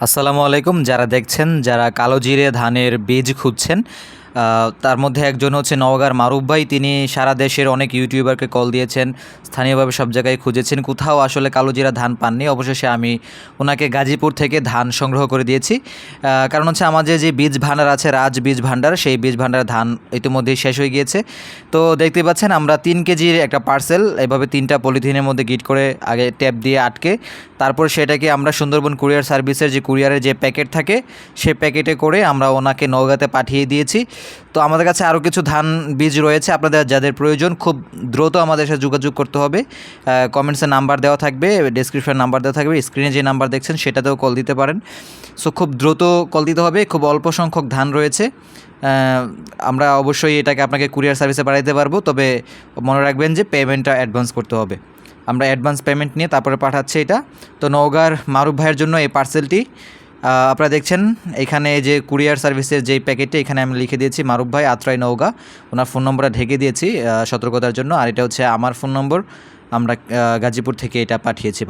আসসালামু আলাইকুম। যারা দেখছেন, যারা কালো জিরে ধানের বীজ খুঁজছেন, তার মধ্যে একজন হচ্ছে নওগাঁর মারুফ ভাই। তিনি সারা দেশের অনেক ইউটিউবারকে কল দিয়েছেন, স্থানীয়ভাবে সব জায়গায় খুঁজেছেন, কোথাও আসলে কালো জিরা ধান পাননি। অবশেষে আমি ওনাকে গাজীপুর থেকে ধান সংগ্রহ করে দিয়েছি। কারণ হচ্ছে আমাদের যে বীজ ভাণ্ডার আছে, রাজ বীজ ভাণ্ডার, সেই বীজ ভাণ্ডারের ধান ইতিমধ্যেই শেষ হয়ে গিয়েছে। তো দেখতে পাচ্ছেন আমরা 3 কেজির একটা পার্সেল এভাবে 3টা পলিথিনের মধ্যে গিট করে আগে ট্যাপ দিয়ে আটকে, তারপর সেটাকে আমরা সুন্দরবন কুরিয়ার সার্ভিসের যে কুরিয়ারের যে প্যাকেট থাকে, সেই প্যাকেটে করে আমরা ওনাকে নওগাঁতে পাঠিয়ে দিয়েছি। তো আমাদের কাছে আরও কিছু ধান বীজ রয়েছে, আপনাদের যাদের প্রয়োজন খুব দ্রুত আমাদের সাথে যোগাযোগ করতে হবে। কমেন্টসে নাম্বার দেওয়া থাকবে, ডেসক্রিপশন নাম্বার দেওয়া থাকবে, স্ক্রিনে যে নাম্বার দেখছেন সেটাতেও কল দিতে পারেন। সো খুব দ্রুত কল দিতে হবে, খুব অল্প সংখ্যক ধান রয়েছে। আমরা অবশ্যই এটাকে আপনাকে কুরিয়ার সার্ভিসে পাঠাতে পারবো, তবে মনে রাখবেন যে পেমেন্টটা অ্যাডভান্স করতে হবে। আমরা অ্যাডভান্স পেমেন্ট নিয়ে তারপরে পাঠাচ্ছি এটা। তো নওগাঁর মারুফ ভাইয়ের জন্য এই পার্সেলটি আপনারা দেখছেন এখানে, যে কুরিয়ার সার্ভিসের যেই প্যাকেটে এখানে আমি লিখে দিয়েছি মারুফ ভাই, আত্রাই নওগাঁ। ওনার ফোন নম্বরটা ঢেকে দিয়েছি সতর্কতার জন্য। আর এটা হচ্ছে আমার ফোন নম্বর, আমরা গাজীপুর থেকে এটা পাঠিয়েছি।